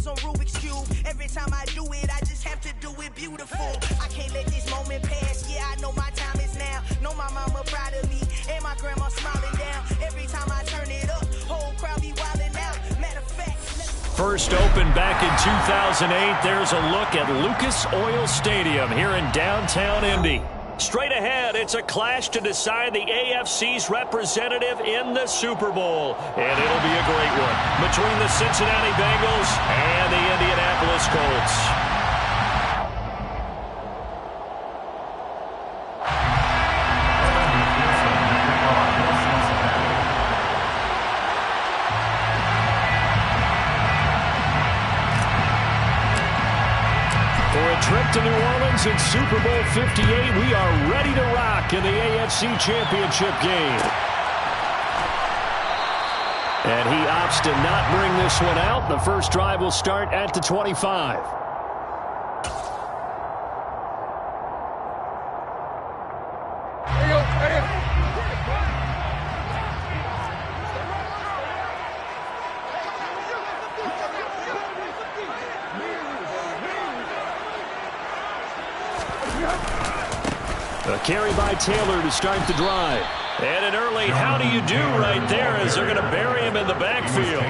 bars on Rubik's Cube. Every time I do it, I just have to do it beautiful. I can't let this moment pass. Yeah, I know my time is now. Know my mama proud of me, and my grandma smiling down. Every time I turn it up, whole crowd be wilding out. Matter of fact, first opened back in 2008. There's a look at Lucas Oil Stadium here in downtown Indy. Straight ahead, it's a clash to decide the AFC's representative in the Super Bowl. And it'll be a great one between the Cincinnati Bengals and the Indianapolis Colts. Trip to New Orleans in Super Bowl 58. We are ready to rock in the AFC Championship game. And he opts to not bring this one out. The first drive will start at the 25. A carry by Taylor to start the drive. And an early how do you do right there as they're going to bury him in the backfield.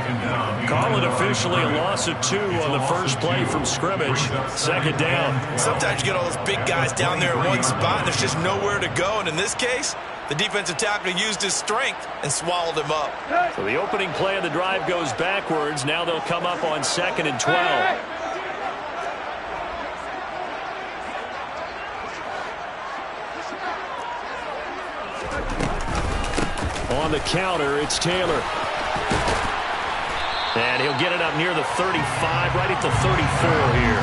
Call it officially a loss of 2 on the first play from scrimmage. Second down. Sometimes you get all those big guys down there in one spot and there's just nowhere to go. And in this case, the defensive tackle used his strength and swallowed him up. So the opening play of the drive goes backwards. Now they'll come up on 2nd and 12. On the counter, it's Taylor. And he'll get it up near the 35, right at the 34 here.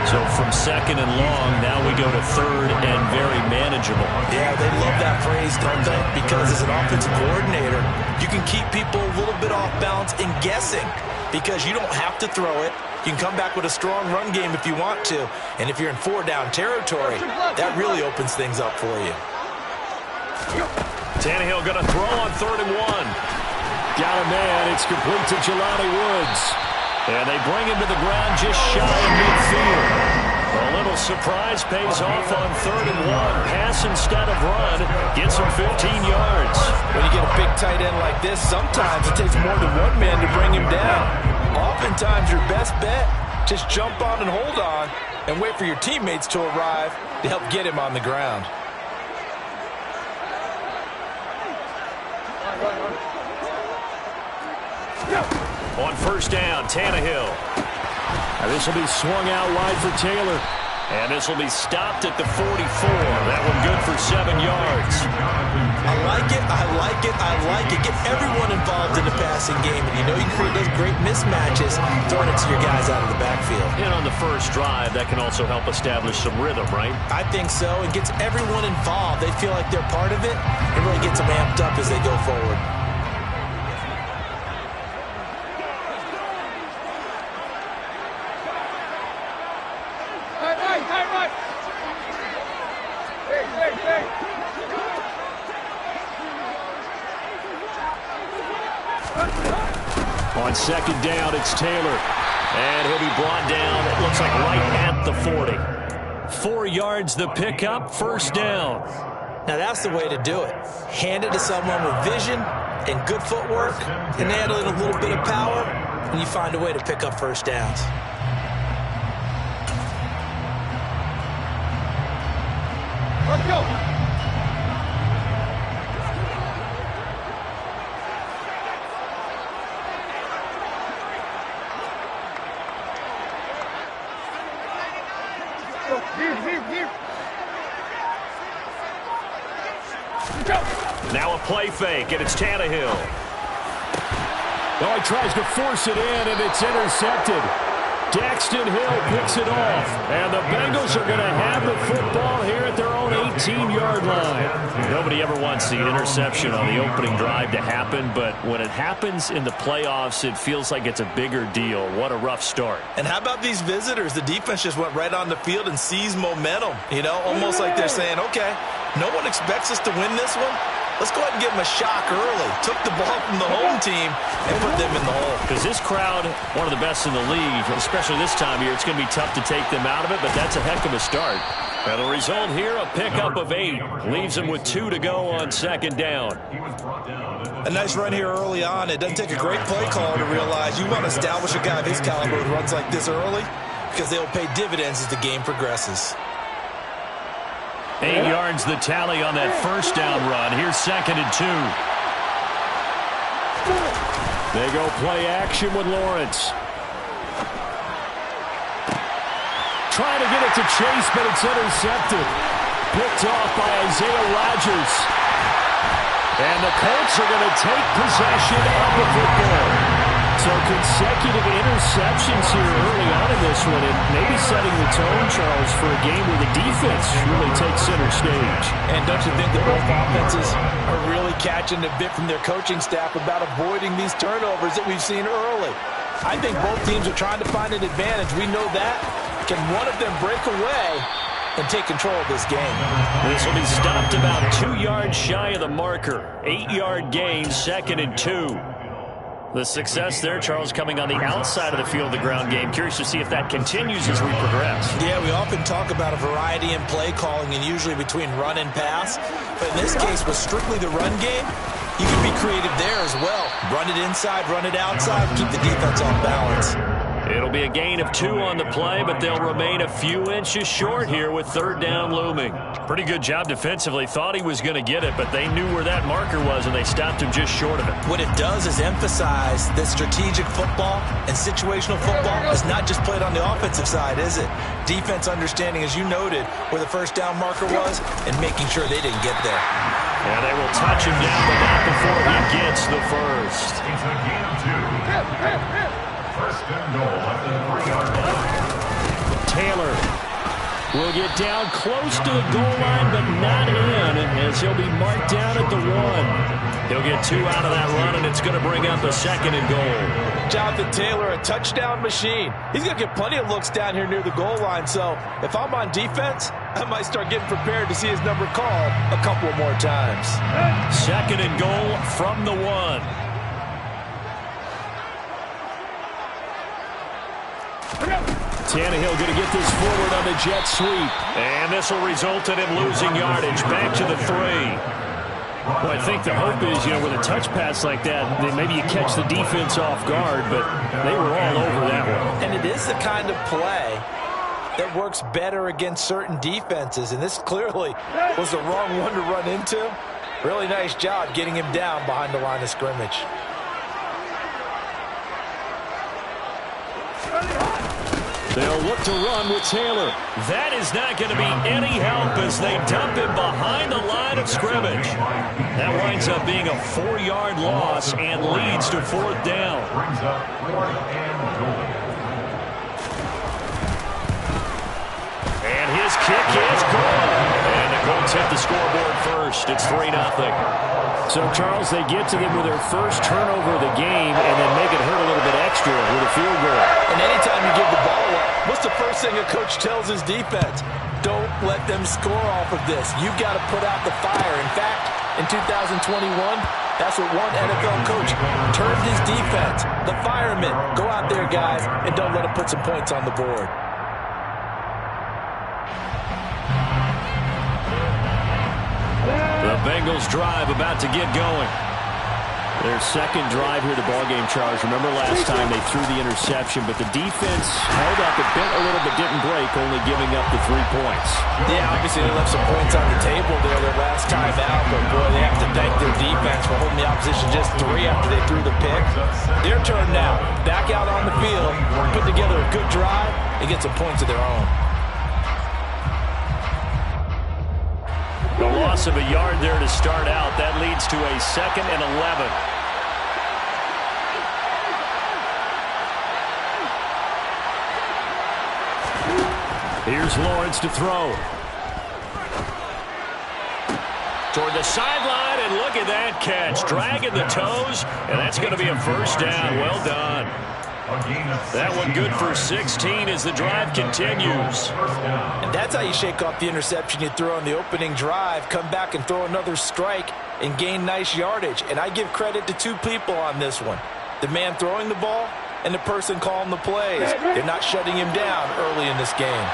So from 2nd and long, now we go to 3rd and very manageable. Yeah, they love that phrase, don't they? Because as an offensive coordinator, you can keep people a little bit off balance in guessing because you don't have to throw it. You can come back with a strong run game if you want to. And if you're in 4-down territory, that really opens things up for you. Tannehill going to throw on 3rd and 1. Got a man. It's complete to Jelani Woods. And they bring him to the ground just shy of midfield. A little surprise pays off on 3rd and 1. Pass instead of run. Gets him 15 yards. When you get a big tight end like this, sometimes it takes more than one man to bring him down. Oftentimes your best bet, just jump on and hold on and wait for your teammates to arrive to help get him on the ground. On 1st down, Tannehill. Now this will be swung out wide for Taylor. And this will be stopped at the 44. That one good for 7 yards. I like it, I like it, I like it. Get everyone involved in the passing game. And you know you create those great mismatches throwing it to your guys out of the backfield. And on the first drive, that can also help establish some rhythm, right? I think so. It gets everyone involved. They feel like they're part of it. It really gets them amped up as they go forward. On 2nd down, it's Taylor. And he'll be brought down, it looks like right at the 40. 4 yards the pickup, 1st down. Now that's the way to do it. Hand it to someone with vision and good footwork, and add in a little bit of power, and you find a way to pick up 1st downs. Let's go. Now a play fake, and it's Tannehill. Oh, he tries to force it in, and it's intercepted. Daxton Hill picks it off, and the Bengals are going to have the football here at their own 18-yard line. Nobody ever wants the interception on the opening drive to happen, but when it happens in the playoffs, it feels like it's a bigger deal. What a rough start. And how about these visitors? The defense just went right on the field and seized momentum, you know, almost like they're saying, okay, no one expects us to win this one. Let's go ahead and give them a shock early. Took the ball from the home team and put them in the hole. Because this crowd, one of the best in the league, especially this time of year, it's going to be tough to take them out of it, but that's a heck of a start. And the result here, a pickup of 8. Leaves them with 2 to go on second down. A nice run here early on. It doesn't take a great play caller to realize you want to establish a guy of his caliber who runs like this early because they'll pay dividends as the game progresses. 8 yards the tally on that first down run. Here's second and 2. They go play action with Lawrence. Trying to get it to Chase, but it's intercepted. Picked off by Isaiah Rodgers. And the Colts are going to take possession of the football. So consecutive interceptions here early on in this one, and maybe setting the tone, Charles, for a game where the defense really takes center stage. And don't you think that both offenses are really catching a bit from their coaching staff about avoiding these turnovers that we've seen early? I think both teams are trying to find an advantage. We know that. Can one of them break away and take control of this game? This will be stopped about 2 yards shy of the marker. 8-yard gain, second and 2. The success there, Charles, coming on the outside of the field, the ground game. Curious to see if that continues as we progress. Yeah, we often talk about a variety in play calling and usually between run and pass. But in this case, with strictly the run game, you can be creative there as well. Run it inside, run it outside, keep the defense off balance. It'll be a gain of 2 on the play, but they'll remain a few inches short here with third down looming. Pretty good job defensively. Thought he was going to get it, but they knew where that marker was, and they stopped him just short of it. What it does is emphasize that strategic football and situational football is not just played on the offensive side, is it? Defense understanding, as you noted, where the first down marker was and making sure they didn't get there. And they will touch him down, but not before he gets the first. It's a gain of 2. First and goal at the 3-yard line. Taylor will get down close to the goal line, but not in, as he'll be marked down at the 1. He'll get 2 out of that run, and it's going to bring up a second and goal. Jonathan Taylor, a touchdown machine. He's going to get plenty of looks down here near the goal line, so if I'm on defense, I might start getting prepared to see his number called a couple more times. Second and goal from the 1. Tannehill going to get this forward on the jet sweep. And this will result in him losing yardage. Back to the 3. Well, I think the hope is, with a touch pass like that, then maybe you catch the defense off guard, but they were all over that one. And it is the kind of play that works better against certain defenses, and this clearly was the wrong one to run into. Really nice job getting him down behind the line of scrimmage. They'll look to run with Taylor. That is not going to be any help as they dump him behind the line of scrimmage. That winds up being a 4-yard loss and leads to fourth down. And his kick is good. And the Colts hit the scoreboard first. It's 3-0. So, Charles, they get to them with their first turnover of the game and then make it hurt a little bit extra with a field goal. And anytime you give the ball up, what's the first thing a coach tells his defense? Don't let them score off of this. You've got to put out the fire. In fact, in 2021, that's what one NFL coach termed his defense. The firemen. Go out there, guys, and don't let them put some points on the board. The Bengals drive about to get going. Their second drive here, the ballgame, Charles. Remember last time they threw the interception, but the defense held up. It bent a little but didn't break, only giving up the 3 points. Yeah, obviously they left some points on the table there their last time out, but boy, they have to thank their defense for holding the opposition just 3 after they threw the pick. Their turn now, back out on the field, put together a good drive, and get some points of their own. The loss of a yard there to start out. That leads to a 2nd and 11. Here's Lawrence to throw. Toward the sideline, and look at that catch. Dragging the toes, and that's going to be a first down. Well done. That one good for 16 as the drive continues. And that's how you shake off the interception you throw on the opening drive. Come back and throw another strike and gain nice yardage. And I give credit to two people on this one. The man throwing the ball and the person calling the plays. They're not shutting him down early in this game.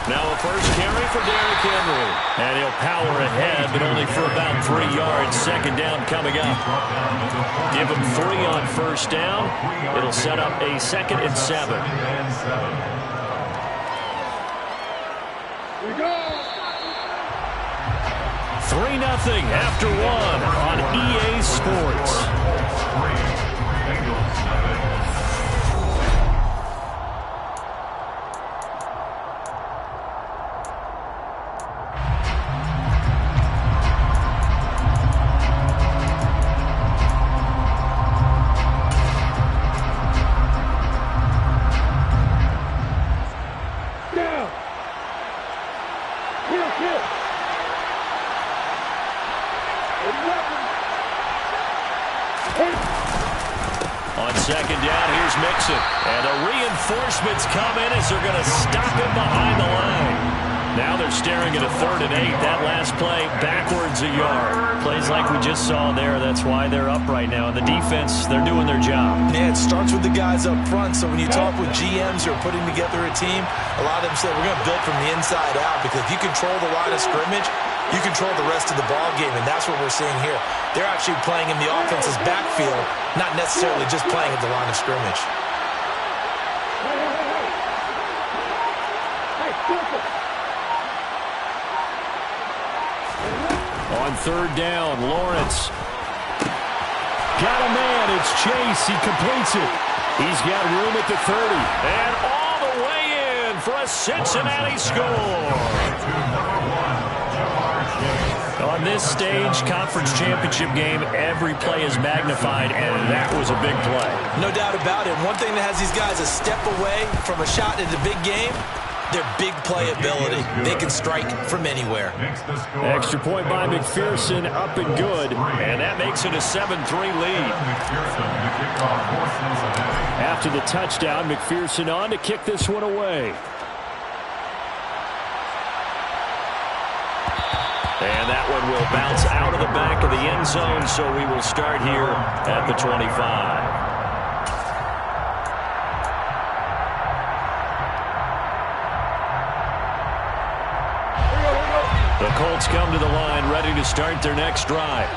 Now a first carry for Derrick Henry. And he'll power ahead, but only for about 3 yards. Second down coming up. Give him 3 on first down. It'll set up a 2nd and 7. 3-0 after 1 on EA Sports. On second down, here's Mixon. And the reinforcements come in as they're going to stop him behind the line. Now they're staring at a 3rd and 8. That last play, backwards a yard. Plays like we just saw there. That's why they're up right now. And the defense, they're doing their job. Yeah, it starts with the guys up front. So when you talk with GMs who are putting together a team, a lot of them say we're going to build from the inside out. Because if you control the line of scrimmage, you control the rest of the ball game, and that's what we're seeing here. They're actually playing in the offense's backfield, not necessarily just playing at the line of scrimmage. On 3rd down, Lawrence. Got a man, it's Chase, he completes it. He's got room at the 30, and all the way in for a Cincinnati score. On this stage, conference championship game, every play is magnified, and that was a big play. No doubt about it. One thing that has these guys a step away from a shot in the big game, their big play ability. They can strike from anywhere. Extra point by McPherson, up and good, and that makes it a 7-3 lead. After the touchdown, McPherson on to kick this one away. And that one will bounce out of the back of the end zone, so we will start here at the 25. The Colts come to the line ready to start their next drive.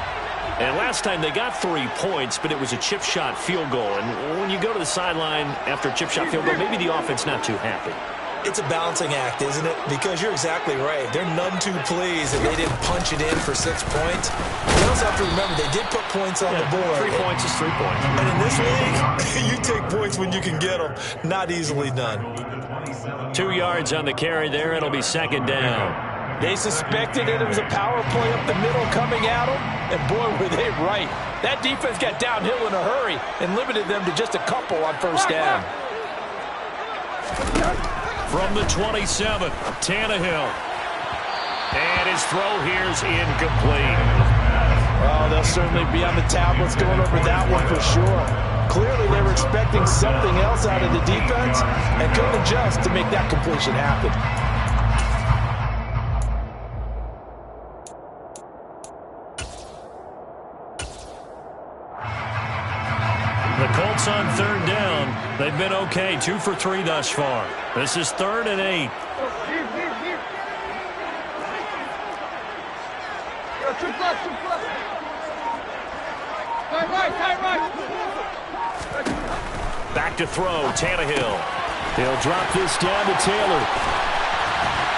And last time they got 3 points, but it was a chip shot field goal. And when you go to the sideline after a chip shot field goal, maybe the offense not too happy. It's a balancing act, isn't it? Because you're exactly right. They're none too pleased that they didn't punch it in for 6 points. You also have to remember they did put points on the board. 3 points is 3 points. And in this league, you take points when you can get them. Not easily done. 2 yards on the carry there. It'll be 2nd down. They suspected it was a power play up the middle coming at them, and boy, were they right. That defense got downhill in a hurry and limited them to just a couple on first down. From the 27, Tannehill. And his throw here's incomplete. Well, they'll certainly be on the tablets going over that one for sure. Clearly, they were expecting something else out of the defense and couldn't adjust to make that completion happen. The Colts on 3rd down. They've been okay, 2 for 3 thus far. This is 3rd and 8. Back to throw, Tannehill. He'll drop this down to Taylor.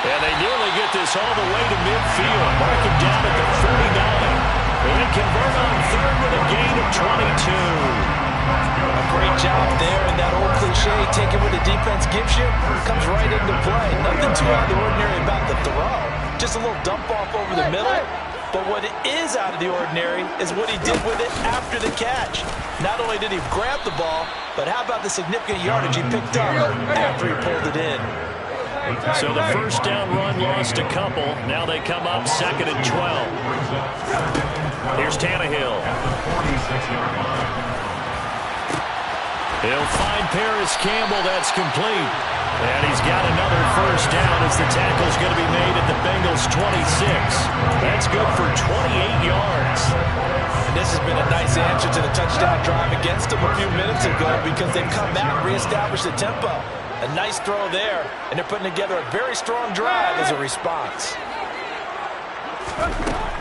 And they nearly get this all the way to midfield. Mark him down at the 49. And convert on 3rd with a gain of 22. A great job there, and that old cliche, take it what the defense gives you, comes right into play. Nothing too out of the ordinary about the throw. Just a little dump off over the middle. But what is out of the ordinary is what he did with it after the catch. Not only did he grab the ball, but how about the significant yardage he picked up after he pulled it in. So the first down run lost a couple. Now they come up 2nd and 12. Here's Tannehill. He'll find Paris Campbell. That's complete. And he's got another first down as the tackle's going to be made at the Bengals' 26. That's good for 28 yards. And this has been a nice answer to the touchdown drive against them a few minutes ago because they've come back and reestablished the tempo. A nice throw there, and they're putting together a very strong drive as a response.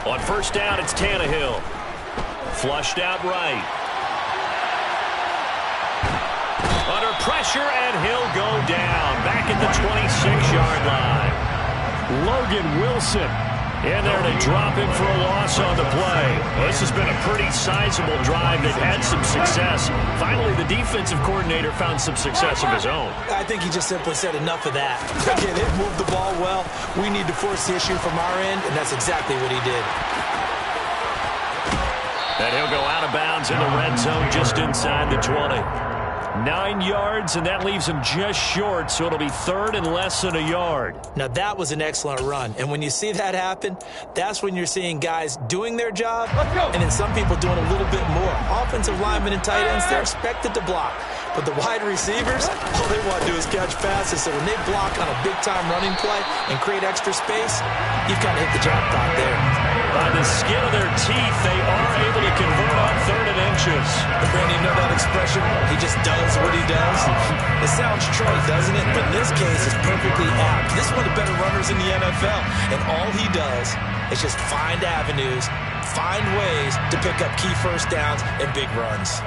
On first down, it's Tannehill. Flushed out right. Under pressure, and he'll go down. Back at the 26-yard line. Logan Wilson in there to drop him for a loss on the play. Well, this has been a pretty sizable drive. They've had some success. Finally, the defensive coordinator found some success of his own. I think he just simply said enough of that. Okay, they've moved the ball well. We need to force the issue from our end, and that's exactly what he did. And he'll go out of bounds in the red zone just inside the 20. 9 yards, and that leaves him just short, so it'll be third and less than a yard. Now, that was an excellent run, and when you see that happen, that's when you're seeing guys doing their job, and then some people doing a little bit more. Offensive linemen and tight ends, they're expected to block. But the wide receivers, all they want to do is catch passes, so when they block on a big-time running play and create extra space, you've kind of hit the jackpot there. By the skin of their teeth, they are able to convert on third and inches. Brandon, you know that expression? He just does what he does. It sounds trite, doesn't it? But in this case, it's perfectly apt. This is one of the better runners in the NFL, and all he does is just find avenues, find ways to pick up key first downs and big runs.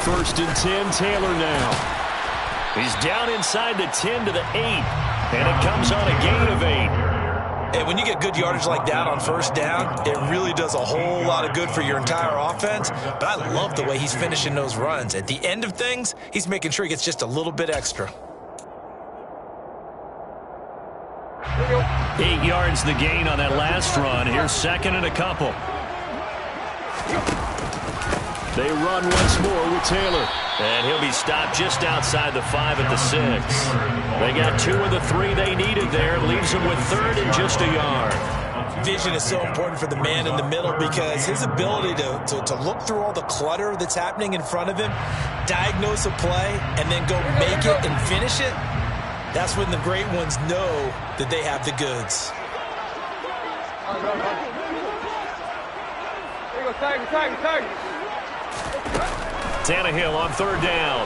First and 10, Taylor now. He's down inside the 10 to the 8, and it comes on a gain of 8. And when you get good yardage like that on first down, it really does a whole lot of good for your entire offense. But I love the way he's finishing those runs. At the end of things, he's making sure he gets just a little bit extra. 8 yards the gain on that last run. Here's second and a couple. They run once more with Taylor. And he'll be stopped just outside the 5 at the 6. They got 2 of the 3 they needed there. Leaves them with third and just a yard. Vision is so important for the man in the middle because his ability to look through all the clutter that's happening in front of him, diagnose a play, and then go make it and finish it, that's when the great ones know that they have the goods. Tag. Tannehill on third down.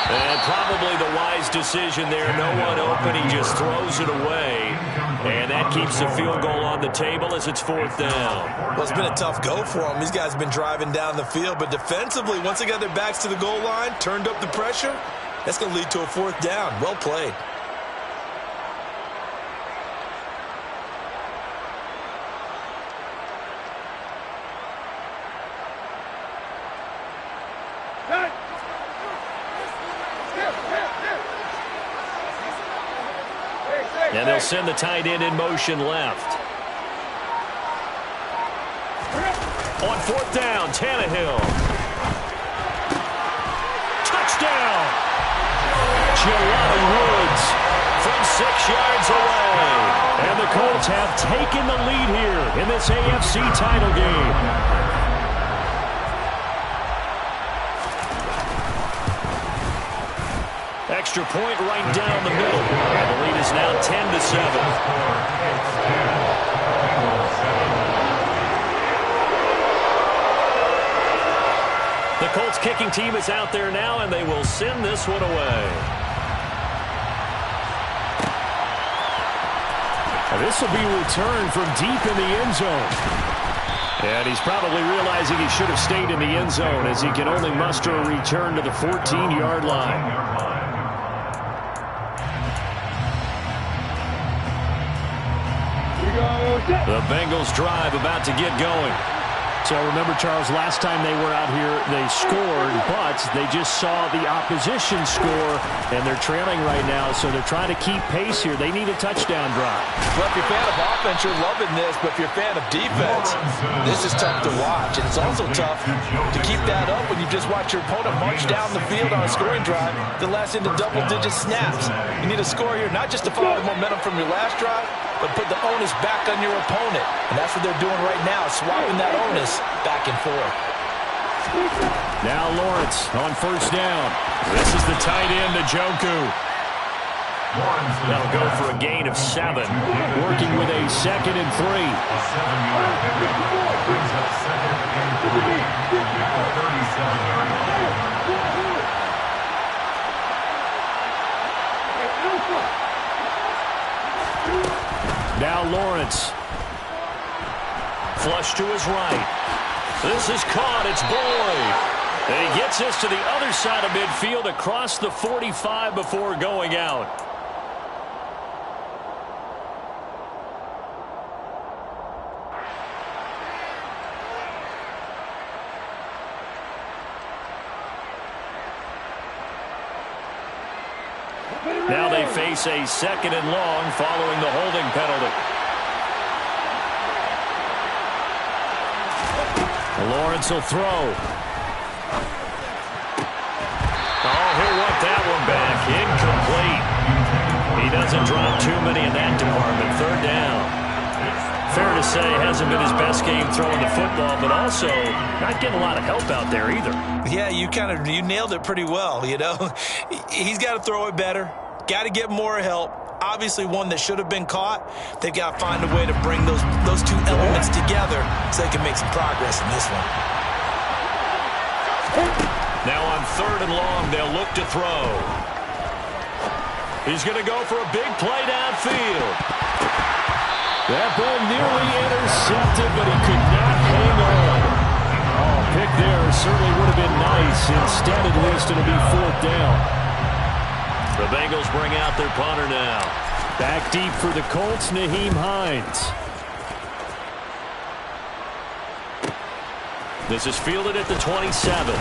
And probably the wise decision there. No one open. He just throws it away. And that keeps the field goal on the table as it's fourth down. Well, it's been a tough go for them. These guys have been driving down the field. But defensively, once they got their backs to the goal line, turned up the pressure, that's going to lead to a fourth down. Well played. And they'll send the tight end in motion left. On fourth down, Tannehill. Touchdown! Jelani Woods from 6 yards away. And the Colts have taken the lead here in this AFC title game. Extra point right down the middle. And the lead is now 10-7. The Colts kicking team is out there now, and they will send this one away. And this will be returned from deep in the end zone. And he's probably realizing he should have stayed in the end zone as he can only muster a return to the 14-yard line. The Bengals drive about to get going. So remember, Charles, last time they were out here, they scored, but they just saw the opposition score, and they're trailing right now, so they're trying to keep pace here. They need a touchdown drive. Well, if you're a fan of offense, you're loving this, but if you're a fan of defense, this is tough to watch. And it's also tough to keep that up when you just watch your opponent march down the field on a scoring drive that lasts into double-digit snaps. You need a score here, not just to follow the momentum from your last drive, but put the onus back on your opponent. And that's what they're doing right now, swapping that onus back and forth. Now Lawrence on first down. This is the tight end, Njoku. That'll go for a gain of 7. Working with a 2nd and 3. A 7-yard pickup brings up 2nd and 3 at the 37-yard line. Now Lawrence. Flush to his right. This is caught. It's Boyd. And he gets this to the other side of midfield across the 45 before going out. Now they face a 2nd and long following the holding penalty. Lawrence will throw. Oh, he'll want that one back. Incomplete. He doesn't drop too many in that department. 3rd down. Fair to say, hasn't been his best game throwing the football, but also not getting a lot of help out there either. Yeah, you nailed it pretty well, you know. He's got to throw it better. Got to get more help. Obviously one that should have been caught. They've got to find a way to bring those two elements together so they can make some progress in this one. Now on 3rd and long, they'll look to throw. He's going to go for a big play downfield. That ball nearly intercepted, but he could not hang on. Oh, pick there certainly would have been nice. Instead, at least, it'll be 4th down. The Bengals bring out their punter now. Back deep for the Colts, Nyheim Hines. This is fielded at the 27.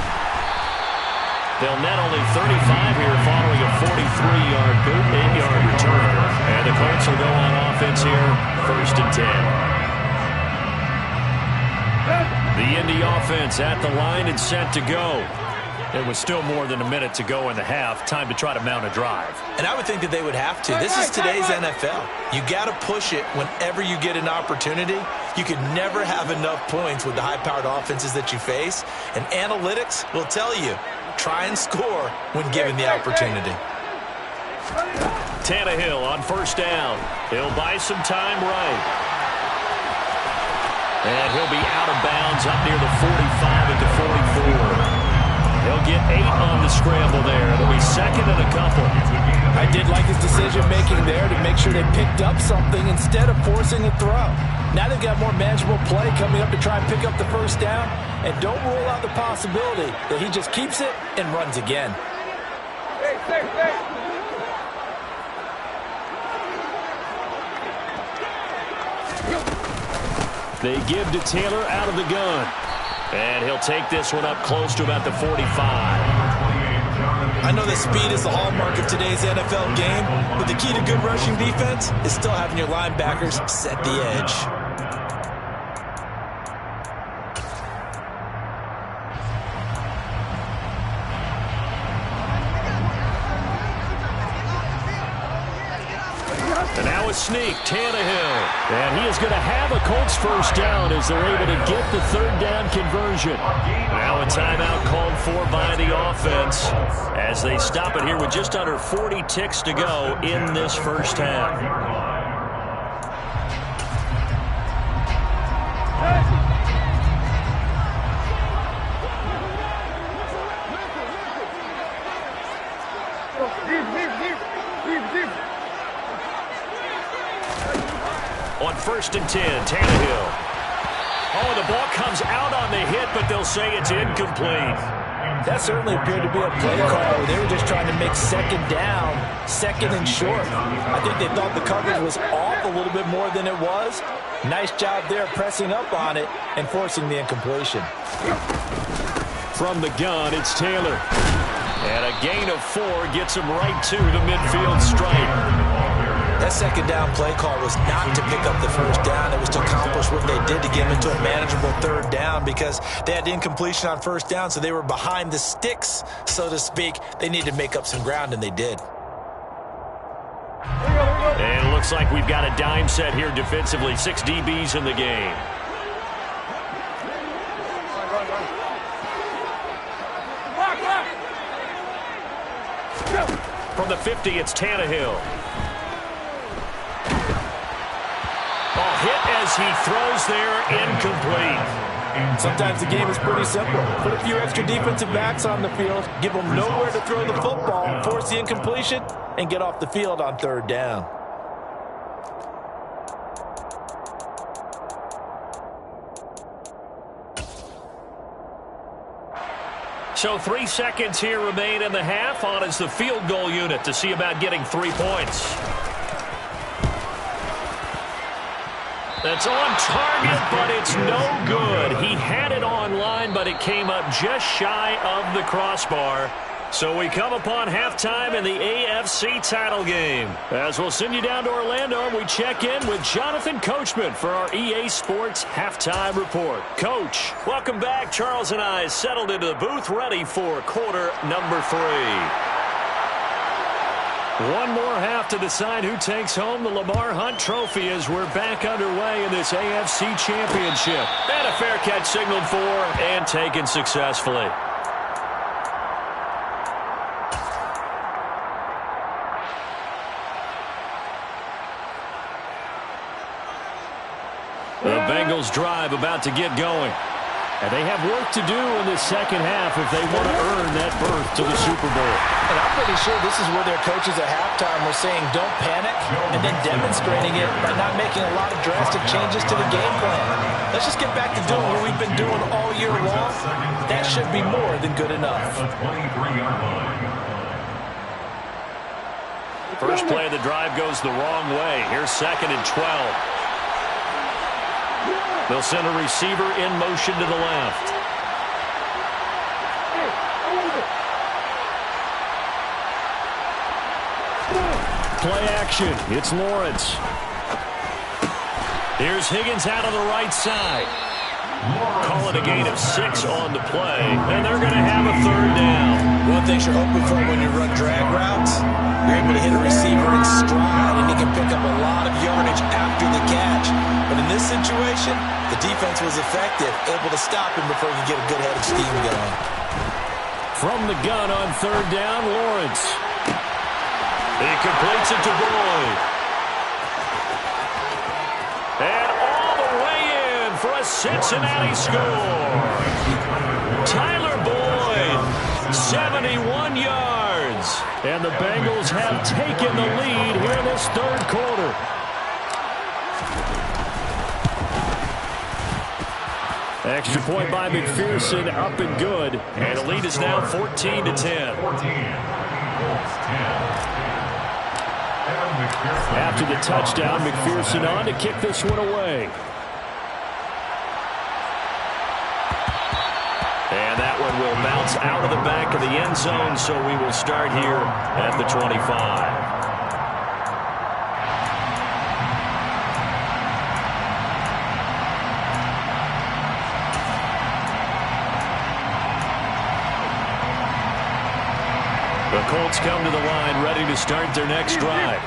They'll net only 35 here following a 43-yard boot, 8-yard return. And the Colts will go on offense here, 1st and 10. The Indy offense at the line and set to go. It was still more than a minute to go in the half. Time to try to mount a drive. And I would think that they would have to. This is today's NFL. You got to push it whenever you get an opportunity. You can never have enough points with the high-powered offenses that you face. And analytics will tell you, try and score when given the opportunity. Tannehill on first down. He'll buy some time right. And he'll be out of bounds up near the 45 at the 44. They'll get 8 on the scramble there. It'll be 2nd and a couple. I did like his decision-making there to make sure they picked up something instead of forcing a throw. Now they've got more manageable play coming up to try and pick up the 1st down. And don't rule out the possibility that he just keeps it and runs again. They give to Taylor out of the gun. And he'll take this one up close to about the 45. I know that speed is the hallmark of today's NFL game, but the key to good rushing defense is still having your linebackers set the edge. And now a sneak, Tannehill. And he is going to have a Colts 1st down as they're able to get the 3rd down conversion. Now a timeout called for by the offense as they stop it here with just under 40 ticks to go in this 1st half. On 1st and 10, Tannehill. Oh, the ball comes out on the hit, but they'll say it's incomplete. That certainly appeared to be a play call. They were just trying to make 2nd down, 2nd and short. I think they thought the coverage was off a little bit more than it was. Nice job there pressing up on it and forcing the incompletion. From the gun, it's Taylor. And a gain of 4 gets him right to the midfield stripe. That 2nd down play call was not to pick up the 1st down. It was to accomplish what they did to get them into a manageable 3rd down because they had incompletion on 1st down, so they were behind the sticks, so to speak. They needed to make up some ground, and they did. And it looks looks like we've got a dime set here defensively. 6 DBs in the game. From the 50, it's Tannehill. Hit as he throws there, incomplete. Sometimes the game is pretty simple. Put a few extra defensive backs on the field, give them nowhere to throw the football, force the incompletion, and get off the field on 3rd down. So 3 seconds here remain in the half. On is the field goal unit to see about getting 3 points. That's on target, but it's no good. He had it on line, but it came up just shy of the crossbar. So we come upon halftime in the AFC title game. As we'll send you down to Orlando, we check in with Jonathan Coachman for our EA Sports Halftime Report. Coach, welcome back. Charles and I settled into the booth ready for quarter number 3. One more half to decide who takes home the Lamar Hunt Trophy as we're back underway in this AFC Championship. And a fair catch signaled for and taken successfully. The Bengals drive about to get going. And they have work to do in the second half if they want to earn that berth to the Super Bowl. And I'm pretty sure this is where their coaches at halftime were saying don't panic and then demonstrating it by not making a lot of drastic changes to the game plan. Let's just get back to doing what we've been doing all year long. That should be more than good enough. First play of the drive goes the wrong way. Here's 2nd and 12. They'll send a receiver in motion to the left. Play action. It's Lawrence. Here's Higgins out on the right side. Call it a gain of 6 on the play, and they're going to have a 3rd down. One thing you're hoping for when you run drag routes, you're able to hit a receiver in stride, and he can pick up a lot of yardage after the catch. But in this situation, the defense was effective, able to stop him before he could get a good head of steam going. From the gun on 3rd down, Lawrence. He completes it to Boyd. And all the way in for a Cincinnati score. Tyler Boyd, 71 yards. And the Bengals have taken the lead here in this 3rd quarter. Extra point by McPherson, up and good. And the lead is now 14-10. After the touchdown, McPherson on to kick this one away. And that one will bounce out of the back of the end zone, so we will start here at the 25. The Colts come to the line ready to start their next drive.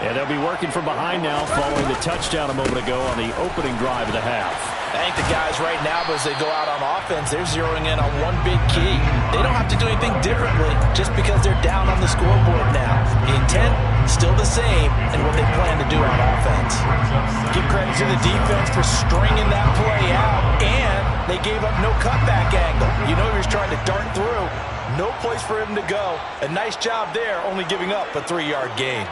And they'll be working from behind now following the touchdown a moment ago on the opening drive of the half. I think the guys right now, as they go out on offense, they're zeroing in on one big key. They don't have to do anything differently just because they're down on the scoreboard now. The intent, still the same, and what they plan to do on offense. Give credit to the defense for stringing that play out, and they gave up no cutback angle. You know he was trying to dart through. No place for him to go. A nice job there, only giving up a 3-yard gain.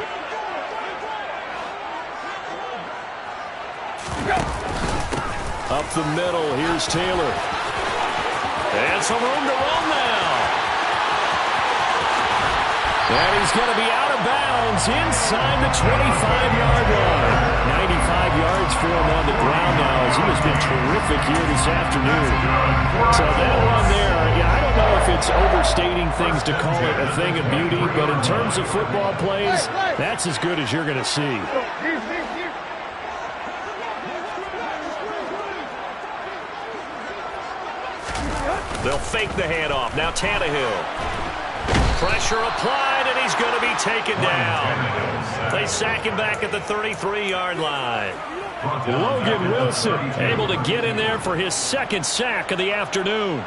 Up the middle, here's Taylor. And some room to run now. And he's going to be out of bounds inside the 25-yard line. 95 yards for him on the ground now as he has been terrific here this afternoon. So that run there, yeah, I don't know if it's overstating things to call it a thing of beauty, but in terms of football plays, that's as good as you're going to see. They'll fake the handoff. Now Tannehill. Pressure applied, and he's going to be taken down. They sack him back at the 33-yard line. Logan Wilson able to get in there for his second sack of the afternoon.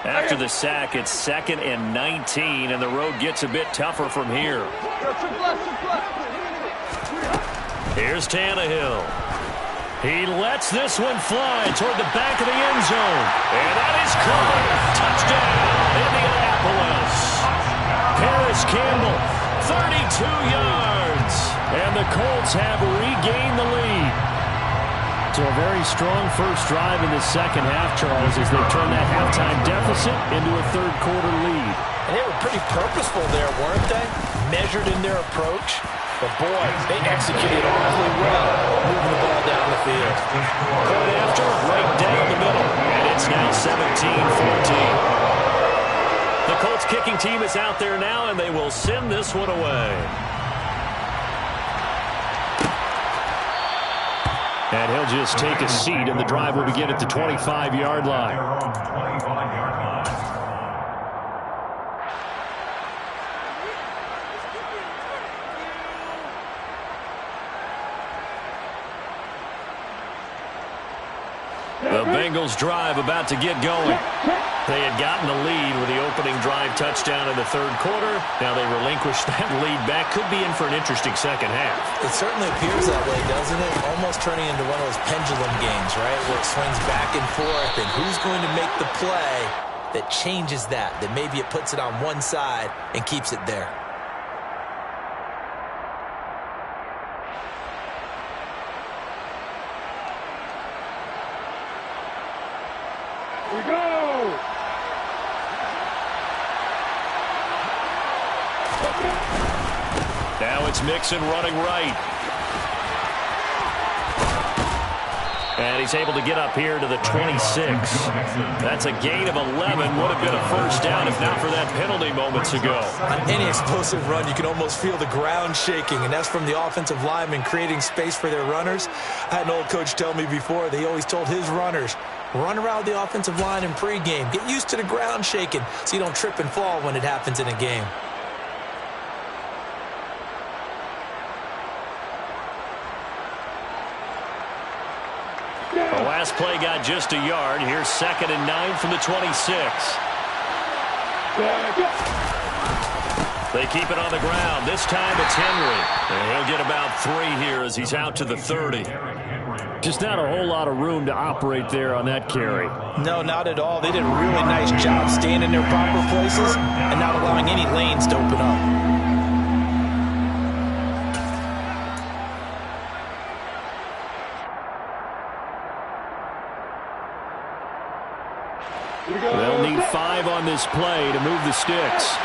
After the sack, it's 2nd and 19, and the road gets a bit tougher from here. Here's Tannehill. He lets this one fly toward the back of the end zone. And that is caught. Touchdown, Indianapolis. Paris Campbell, 32 yards. And the Colts have regained the lead. So a very strong first drive in the second half, Charles, as they turn that halftime deficit into a third-quarter lead. And they were pretty purposeful there, weren't they? Measured in their approach. But, boy, they executed awfully well, moving the ball down the field. Point after, right down the middle. And it's now 17-14. The Colts kicking team is out there now, and they will send this one away. And he'll just take a seat, and the drive will begin at the 25-yard line. The Bengals drive about to get going. They had gotten the lead with the opening drive touchdown in the third quarter. Now they relinquish that lead back. Could be in for an interesting second half. It certainly appears that way, doesn't it? Almost turning into one of those pendulum games, right? Where it swings back and forth, and who's going to make the play that changes that maybe it puts it on one side and keeps it there. We go! Now it's Mixon running right. And he's able to get up here to the 26. That's a gain of 11. Would have been a first down if not for that penalty moments ago. On any explosive run, you can almost feel the ground shaking, and that's from the offensive linemen creating space for their runners. I had an old coach tell me before, they always told his runners, run around the offensive line in pregame. Get used to the ground shaking so you don't trip and fall when it happens in a game. The last play got just a yard. Here's 2nd and 9 from the 26. They keep it on the ground. This time it's Henry. And he'll get about 3 here as he's out to the 30. Just not a whole lot of room to operate there on that carry. No, not at all. They did a really nice job staying in their proper places and not allowing any lanes to open up. They'll need 5 on this play to move the sticks.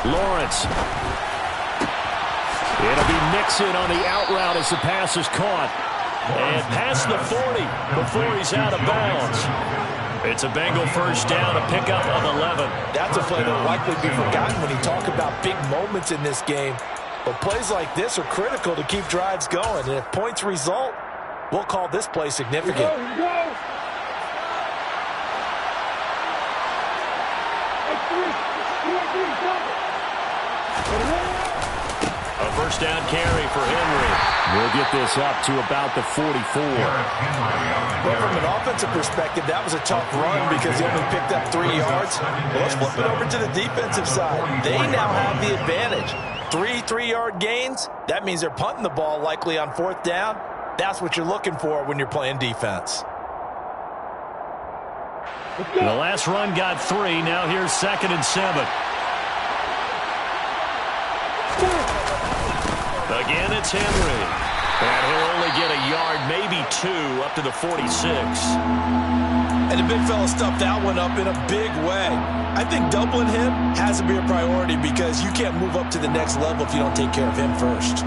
Lawrence. It'll be Mixon on the out route as the pass is caught. And past the 40 before he's out of bounds. It's a Bengal first down, a pickup of 11. That's a play that will likely be forgotten when you talk about big moments in this game. But plays like this are critical to keep drives going. And if points result, we'll call this play significant. A first down carry for Henry. We'll get this up to about the 44. But from an offensive perspective, that was a tough run because he only picked up 3 yards. Well, let's flip it over to the defensive side. They now have the advantage. 3 3-yard gains, that means they're punting the ball likely on 4th down. That's what you're looking for when you're playing defense. The last run got 3. Now here's 2nd and 7. Again, it's Henry. And he'll only get a yard, maybe 2, up to the 46. And the big fella stuffed that one up in a big way. I think doubling him has to be a priority because you can't move up to the next level if you don't take care of him first.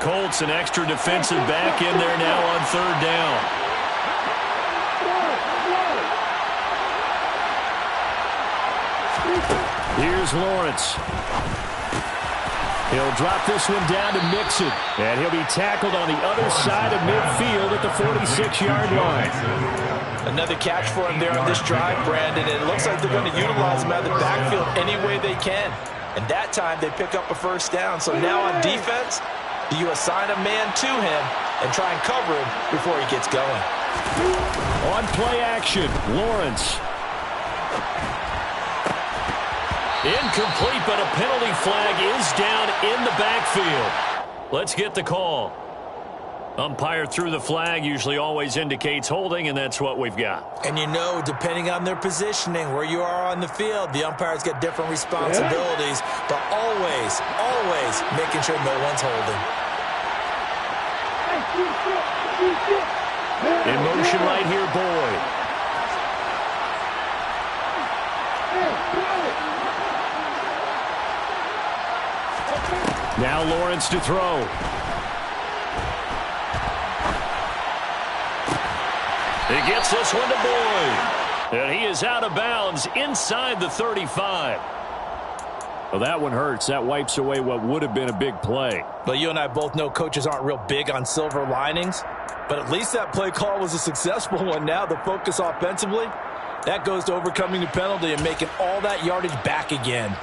Colts an extra defensive back in there now on third down. Here's Lawrence. He'll drop this one down to Mixon, and he'll be tackled on the other side of midfield at the 46-yard line. Another catch for him there on this drive, Brandon, and it looks like they're going to utilize him out of the backfield any way they can. And that time they pick up a first down. So now on defense, you assign a man to him and try and cover him before he gets going. On play action, Lawrence. Incomplete, but a penalty flag is down in the backfield. Let's get the call. Umpire threw the flag, usually always indicates holding, and that's what we've got. And you know, depending on their positioning, where you are on the field, the umpire's got different responsibilities, but always, always making sure no one's holding. In motion right here, Boyd. Now Lawrence to throw. He gets this one to Boyd. And he is out of bounds inside the 35. Well, that one hurts. That wipes away what would have been a big play. But you and I both know coaches aren't real big on silver linings. But at least that play call was a successful one. Now the focus offensively, that goes to overcoming the penalty and making all that yardage back again.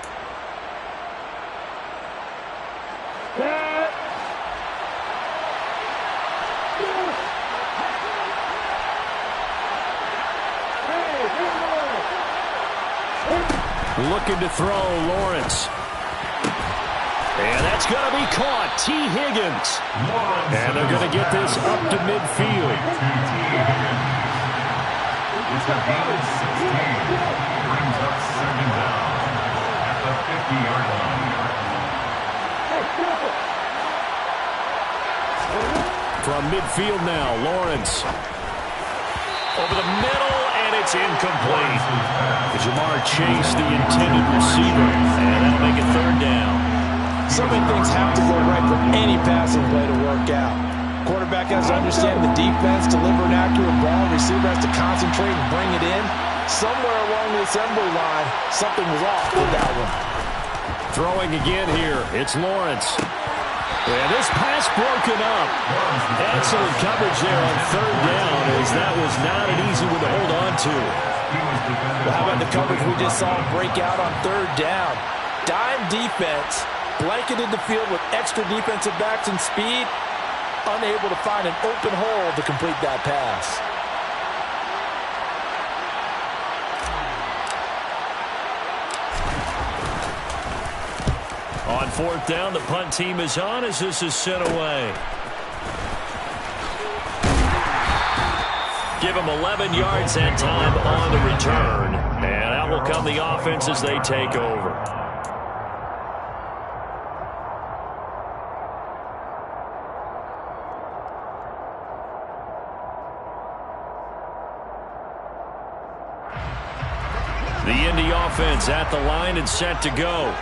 Looking to throw, Lawrence. And that's going to be caught. T. Higgins. And they're going to get this up to midfield. It's a gain of 16. Brings up second down at the 50-yard line. From midfield now, Lawrence. Over the middle, and it's incomplete. Jamar Chase, the intended receiver, and that'll make it third down. So many things have to go right for any passing play to work out. Quarterback has to understand the defense, deliver an accurate ball. Receiver has to concentrate and bring it in. Somewhere along the assembly line, something was off with that one. Throwing again here, it's Lawrence. And this pass broken up. Excellent coverage there on third down, as that was not an easy one to hold on to. Well, how about the coverage we just saw break out on third down? Dime defense, blanketed the field with extra defensive backs and speed, unable to find an open hole to complete that pass. On fourth down, the punt team is on as this is sent away. Give them 11 yards that time on the return. And out will come the offense as they take over. The Indy offense at the line and set to go.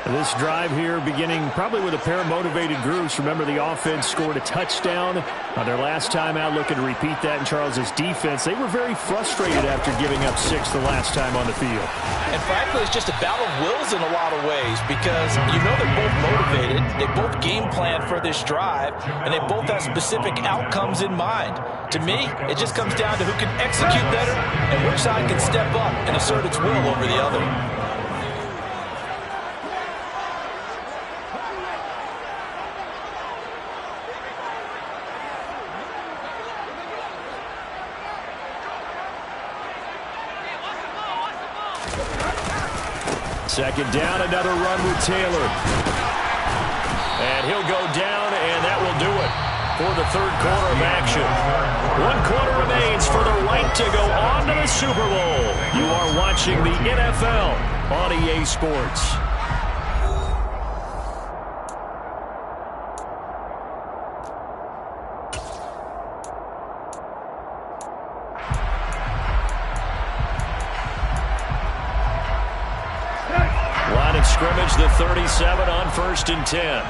This drive here beginning probably with a pair of motivated groups. Remember, the offense scored a touchdown on their last time out, looking to repeat that in Charles's defense. They were very frustrated after giving up 6 the last time on the field. And frankly, it's just a battle of wills in a lot of ways because you know they're both motivated. They both game plan for this drive, and they both have specific outcomes in mind. To me, it just comes down to who can execute better and which side can step up and assert its will over the other. Second down, another run with Taylor. And he'll go down, and that will do it for the third quarter of action. 1 quarter remains for the right to go on to the Super Bowl. You are watching the NFL on EA Sports. Line of scrimmage, the 37 on 1st and 10.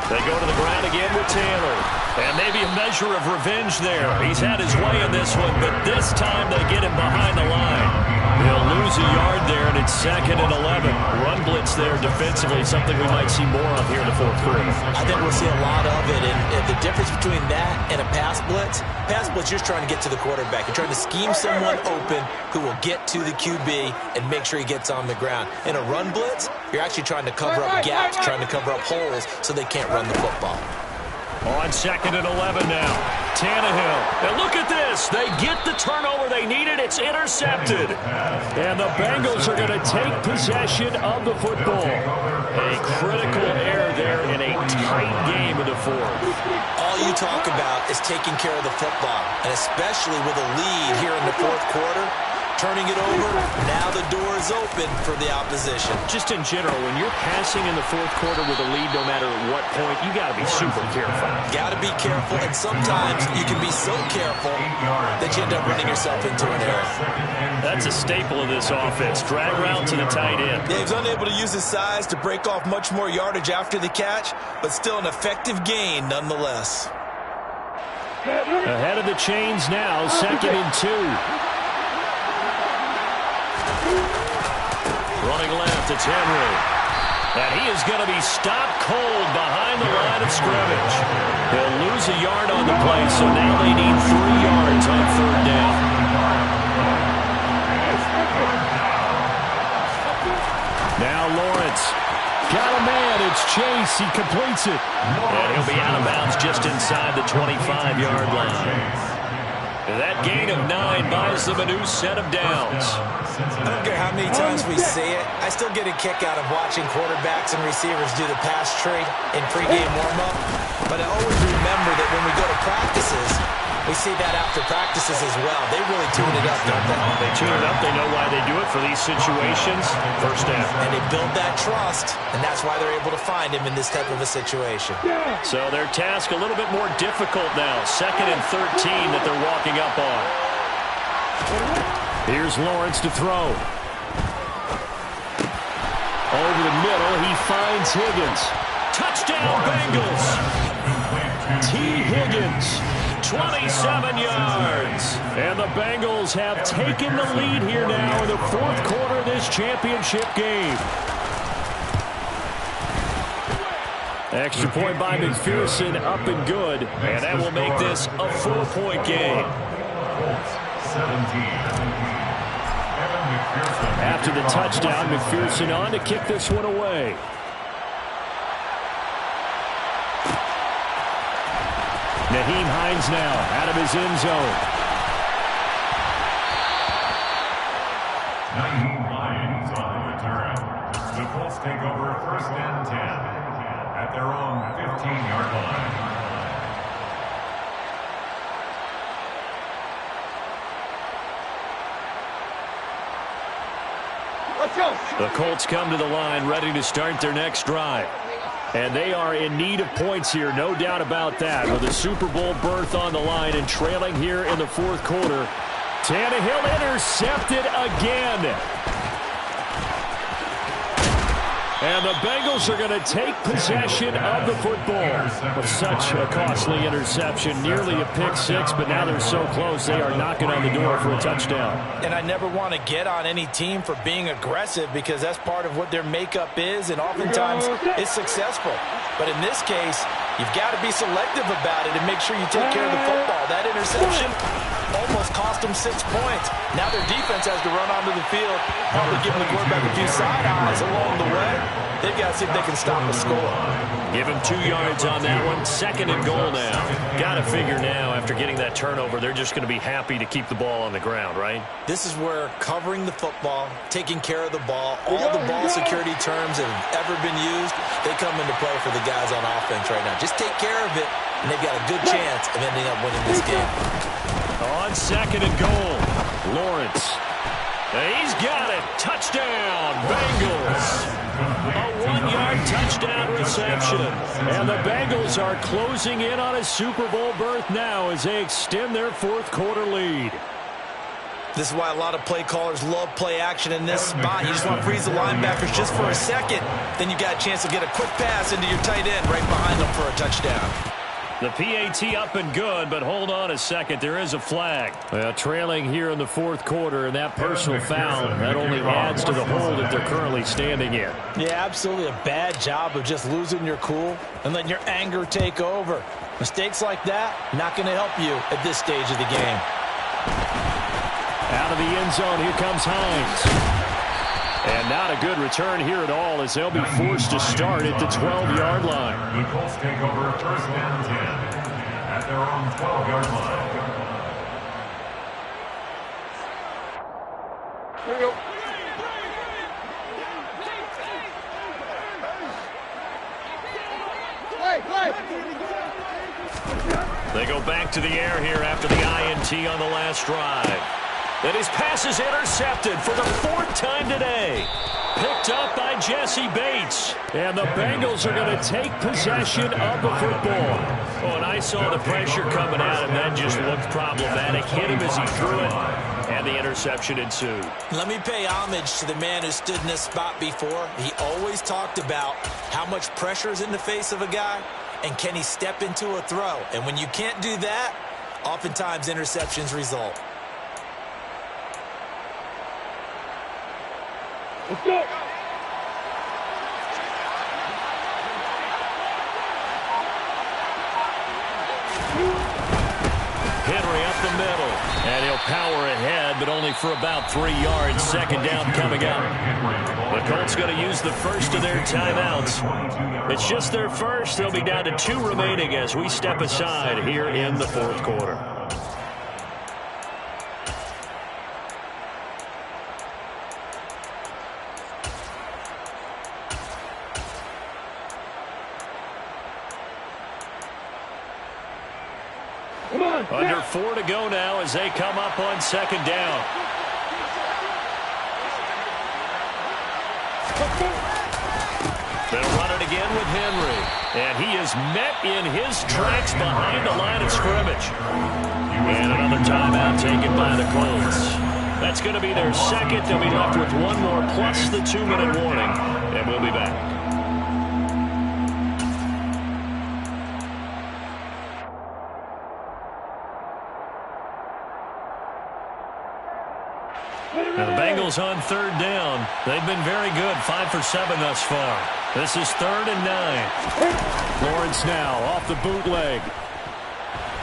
They go to the ground again with Taylor. And maybe a measure of revenge there. He's had his way in this one, but this time they get him behind the line. He'll lose a yard there, and it's 2nd and 11. Run blitz there defensively, something we might see more of here in the fourth quarter. I think we'll see a lot of it, and the difference between that and a pass blitz, you're just trying to get to the quarterback. You're trying to scheme someone open who will get to the QB and make sure he gets on the ground. In a run blitz, you're actually trying to cover up gaps, trying to cover up holes so they can't run the football. On 2nd and 11 now. Tannehill. And look at this. They get the turnover they needed. It's intercepted. And the Bengals are going to take possession of the football. A critical error there in a tight game in the fourth. All you talk about is taking care of the football, and especially with a lead here in the fourth quarter. Turning it over, now the door is open for the opposition. Just in general, when you're passing in the fourth quarter with a lead, no matter what point, you got to be super careful. Got to be careful, and sometimes you can be so careful that you end up running yourself into an error. That's a staple of this offense. Drag route to the tight end. Yeah, he's unable to use his size to break off much more yardage after the catch, but still an effective gain nonetheless. Ahead of the chains now, 2nd and 2. Running left, it's Henry. And he is going to be stopped cold behind the line of scrimmage. He'll lose a yard on the play, so now they need 3 yards on 3rd down. Now Lawrence. Got a man, it's Chase, he completes it. And he'll be out of bounds just inside the 25-yard line. That gain of 9 buys them a new set of downs. I don't care how many times we see it. I still get a kick out of watching quarterbacks and receivers do the pass tree in pregame warm-up. But I always remember that when we go to practices, we see that after practices as well. They really tune it up, don't they? They tune it up. They know why they do it for these situations. First down. And they build that trust, and that's why they're able to find him in this type of a situation. So their task a little bit more difficult now. 2nd and 13 that they're walking up on. Here's Lawrence to throw. Over the middle, he finds Higgins. Touchdown, Bengals. T. Higgins. 27 yards. And the Bengals have taken the lead here now in the fourth quarter of this championship game. Extra point by McPherson, up and good. And that will make this a 4-point game. After the touchdown, McPherson on to kick this one away. Nyheim Hines now out of his end zone. Nyheim Hines on the return. The Colts take over 1st and 10 at their own 15-yard line. Let's go. The Colts come to the line ready to start their next drive. And they are in need of points here, no doubt about that. With a Super Bowl berth on the line and trailing here in the fourth quarter. Tannehill intercepted again. And the Bengals are going to take possession of the football. With such a costly interception, nearly a pick six, but now they're so close they are knocking on the door for a touchdown. And I never want to get on any team for being aggressive because that's part of what their makeup is, and oftentimes it's successful. But in this case, you've got to be selective about it and make sure you take care of the football. That interception almost cost them 6 points. Now their defense has to run onto the field, probably giving the quarterback a few side eyes along the way. They've got to see if they can stop the score. Give him 2 yards on that one. 2nd and goal now. Got to figure now, after getting that turnover, they're just going to be happy to keep the ball on the ground, right? This is where covering the football, taking care of the ball, all the ball security terms that have ever been used, they come into play for the guys on offense right now. Just take care of it, and they've got a good chance of ending up winning this game. On 2nd and goal, Lawrence. He's got it. Touchdown, Bengals. A 1-yard touchdown reception. And the Bengals are closing in on a Super Bowl berth now as they extend their fourth quarter lead. This is why a lot of play callers love play action in this spot. You just want to freeze the linebackers just for a second. Then you got a chance to get a quick pass into your tight end right behind them for a touchdown. The PAT up and good, but hold on a second. There is a flag. Well, trailing here in the fourth quarter, and that personal foul, that only adds to the hole that they're currently standing in. Yeah, absolutely a bad job of just losing your cool and letting your anger take over. Mistakes like that, not going to help you at this stage of the game. Out of the end zone, here comes Hines. And not a good return here at all as they'll be forced to start at the 12-yard line. The Colts take over first and 10 at their own 12-yard line. Here we go. They go back to the air here after the INT on the last drive. And his pass is intercepted for the fourth time today. Picked up by Jesse Bates. And the Bengals are going to take possession of the football. Oh, and I saw the pressure coming at him. That just looked problematic. Hit him as he threw it, and the interception ensued. Let me pay homage to the man who stood in this spot before. He always talked about how much pressure is in the face of a guy, and can he step into a throw. And when you can't do that, oftentimes interceptions result. Let's go. Henry up the middle, and he'll power ahead, but only for about 3 yards. Second down coming up. The Colts going to use the first of their timeouts. It's just their first. They'll be down to 2 remaining as we step aside here in the fourth quarter. Under 4 to go now as they come up on second down. They'll run it again with Henry. And he is met in his tracks behind the line of scrimmage. And another timeout taken by the Colts. That's going to be their second. They'll be left with one more plus the 2-minute warning. And we'll be back. The Bengals on third down. They've been very good, 5 for 7 thus far. This is 3rd and 9. Lawrence now off the bootleg.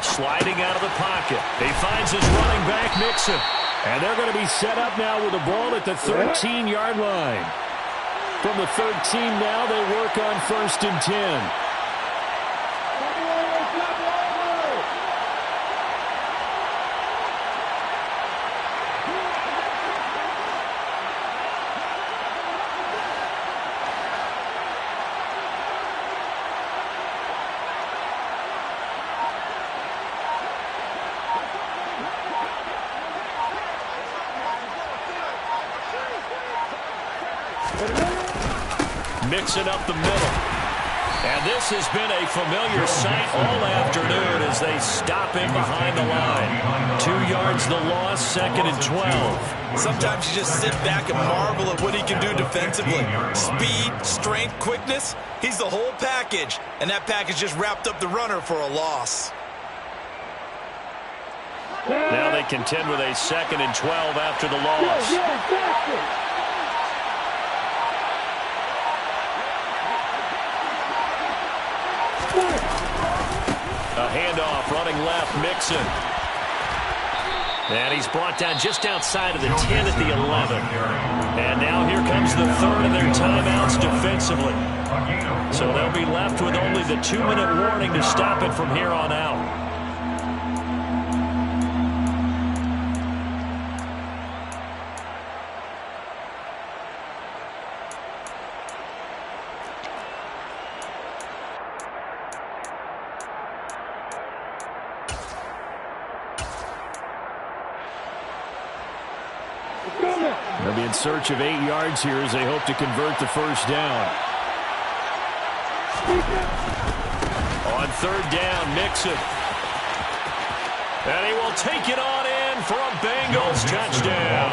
Sliding out of the pocket. He finds his running back, Mixon. And they're going to be set up now with the ball at the 13-yard line. From the 13 now, they work on 1st and 10. Mixing up the middle. And this has been a familiar sight all afternoon as they stop him behind the line. 2 yards the loss, 2nd and 12. Sometimes you just sit back and marvel at what he can do defensively. Speed, strength, quickness, he's the whole package. And that package just wrapped up the runner for a loss. Now they contend with a 2nd and 12 after the loss. A handoff running left, Mixon. And he's brought down just outside of the 10 at the 11. And now here comes the 3rd of their timeouts defensively. So they'll be left with only the 2-minute warning to stop it from here on out. They'll be in search of 8 yards here as they hope to convert the first down. On 3rd down, Mixon. And he will take it on in in for a Bengals touchdown.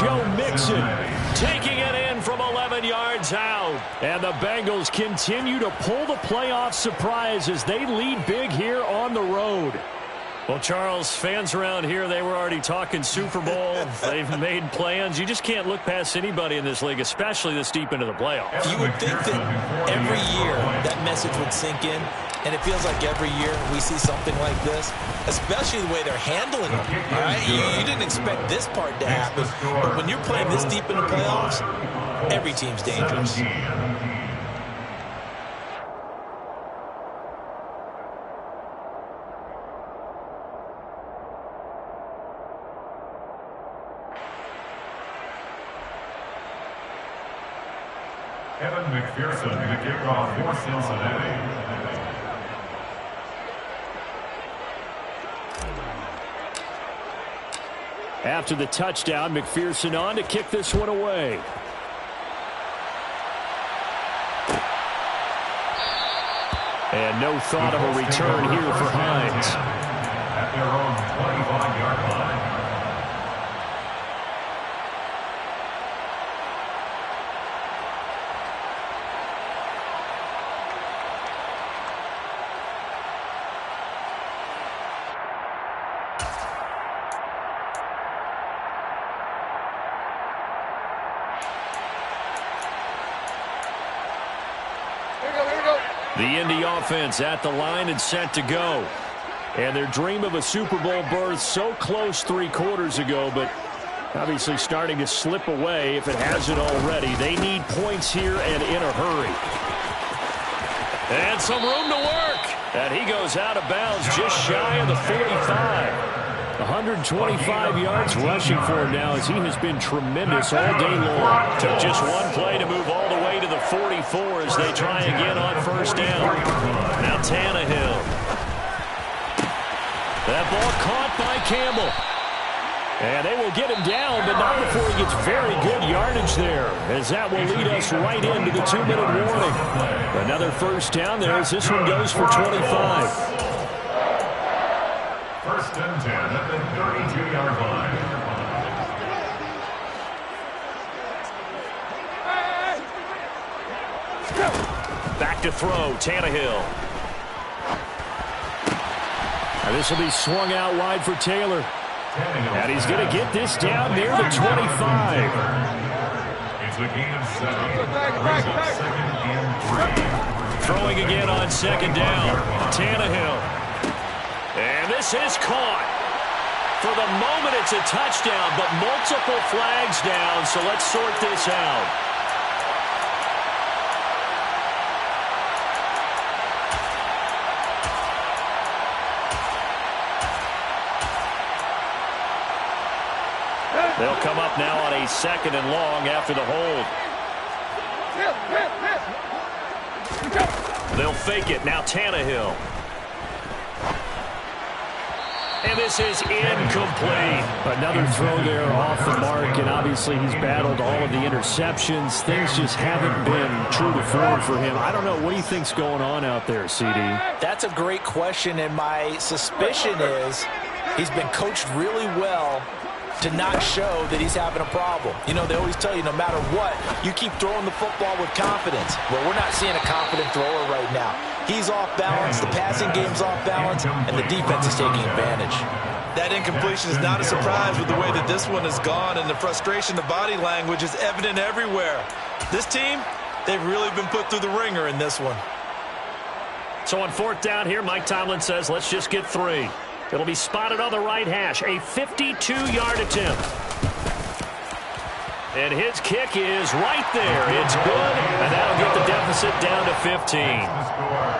Joe Mixon taking it in from 11 yards out. And the Bengals continue to pull the playoff surprise as they lead big here on the road. Well, Charles, fans around here, they were already talking Super Bowl. They've made plans. You just can't look past anybody in this league, especially this deep into the playoffs. You would think that every year that message would sink in, and it feels like every year we see something like this, especially the way they're handling them. All right? You didn't expect this part to happen, but when you're playing this deep in the playoffs, every team's dangerous. Evan McPherson to kick off for Cincinnati. After the touchdown, McPherson on to kick this one away. And no thought of a return here for Hines. At their own 25-yard line. The Indy offense at the line and set to go. And their dream of a Super Bowl berth so close 3 quarters ago, but obviously starting to slip away if it hasn't already. They need points here and in a hurry. And some room to work. And he goes out of bounds just shy of the 45. 125 yards rushing for him now as he has been tremendous all day long. Took just one play to move all the way to the 44 as they try again on first down. Now Tannehill. That ball caught by Campbell. And they will get him down, but not before he gets very good yardage there, as that will lead us right into the 2-minute warning. Another first down there as this one goes for 25. First and 10 at the 32-yard line. Back to throw, Tannehill. And this will be swung out wide for Taylor. And he's going to get this down near the 25. It's a gain of 7. Brings up second and 3. Throwing again on second down. Tannehill. And this is caught. For the moment, it's a touchdown, but multiple flags down, so let's sort this out. They'll come up now on a 2nd and long after the hold. They'll fake it. Now Tannehill. And this is incomplete. Another throw there off the mark, and obviously he's battled all of the interceptions. Things just haven't been true to form for him. I don't know. What do you think's going on out there, CD? That's a great question, and my suspicion is he's been coached really well to not show that he's having a problem. You know, they always tell you no matter what, you keep throwing the football with confidence. Well, we're not seeing a confident thrower right now. He's off balance, the passing game's off balance, and the defense is taking advantage. That incompletion is not a surprise with the way that this one has gone, and the frustration, the body language is evident everywhere. This team, they've really been put through the ringer in this one. So on 4th down here, Mike Tomlin says, let's just get 3. It'll be spotted on the right hash. A 52-yard attempt. And his kick is right there. It's good, and that'll get the deficit down to 15.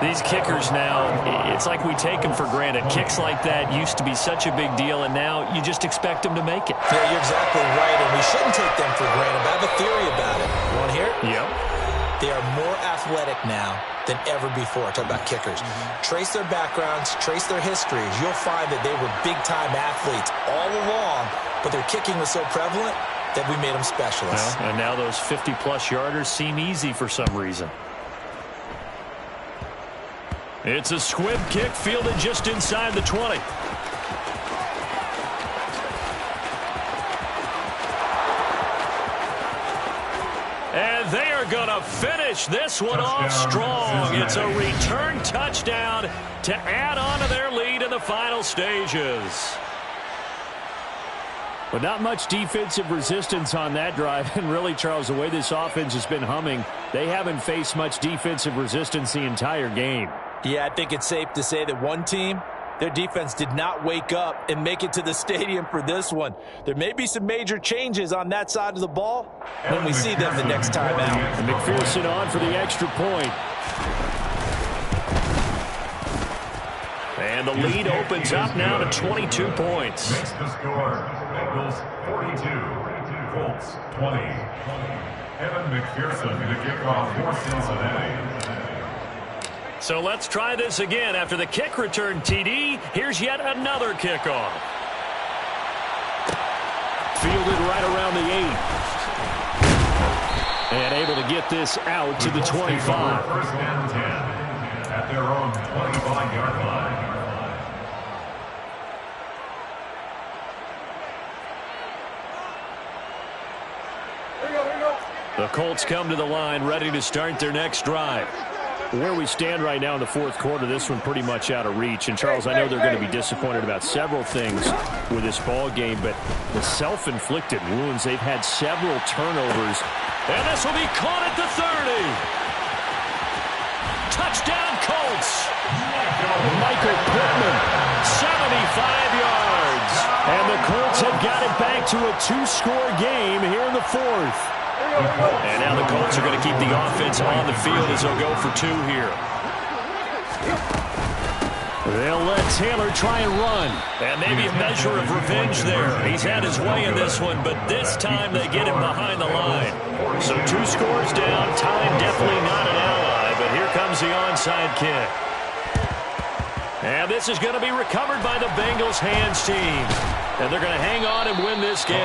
These kickers now, it's like we take them for granted. Kicks like that used to be such a big deal, and now you just expect them to make it. Yeah, you're exactly right, and we shouldn't take them for granted. But I have a theory about it. You want to hear it? Yep. They are more athletic now than ever before. Talk about kickers. Trace their backgrounds, trace their histories. You'll find that they were big-time athletes all along, but their kicking was so prevalent that we made them specialists. Well, and now those 50-plus yarders seem easy for some reason. It's a squib kick fielded just inside the 20. they're going to finish this one off strong. It's a return touchdown to add on to their lead in the final stages. But not much defensive resistance on that drive. And really, Charles, the way this offense has been humming, they haven't faced much defensive resistance the entire game. Yeah, I think it's safe to say that one team, their defense did not wake up and make it to the stadium for this one. There may be some major changes on that side of the ball when we see them the next time out. And McPherson on for the extra point. And the lead opens up now to 22 points. Makes the score. Bengals 42, Colts 20. Evan McPherson to kick off for Cincinnati. So let's try this again. After the kick return TD, here's yet another kickoff. Fielded right around the 8. And able to get this out to the 25. First and 10 at their own 25-yard line. The Colts come to the line ready to start their next drive. Where we stand right now in the fourth quarter, this one pretty much out of reach. And, Charles, I know they're going to be disappointed about several things with this ball game, but the self-inflicted wounds, they've had several turnovers. And this will be caught at the 30. Touchdown, Colts. Michael Pittman, 75 yards. and the Colts have got it back to a 2-score game here in the fourth. And now the Colts are going to keep the offense on the field as they'll go for 2 here. They'll let Taylor try and run. And maybe a measure of revenge there. He's had his way in this one, but this time they get him behind the line. So 2 scores down, time definitely not an ally, but here comes the onside kick. And this is going to be recovered by the Bengals hands team. And they're going to hang on and win this game.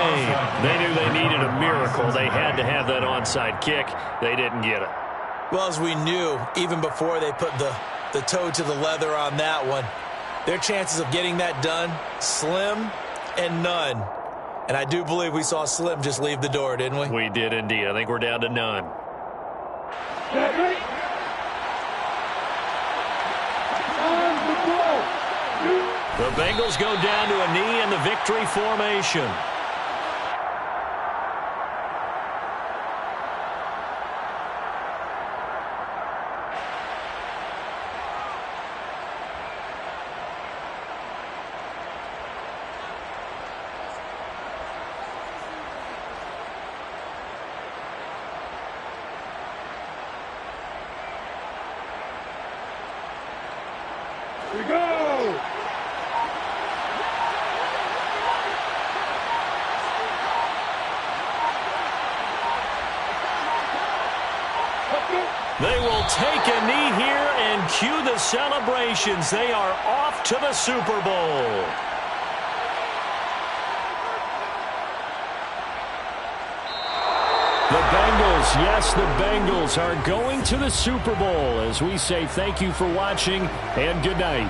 They knew they needed a miracle. They had to have that onside kick. They didn't get it. Well, as we knew, even before they put the toe to the leather on that one, their chances of getting that done, slim and none. And I do believe we saw Slim just leave the door, didn't we? We did indeed. I think we're down to none. The Bengals go down to a knee in the victory formation. We go! They will take a knee here and cue the celebrations. They are off to the Super Bowl. The Bengals, yes, the Bengals are going to the Super Bowl as we say thank you for watching and good night.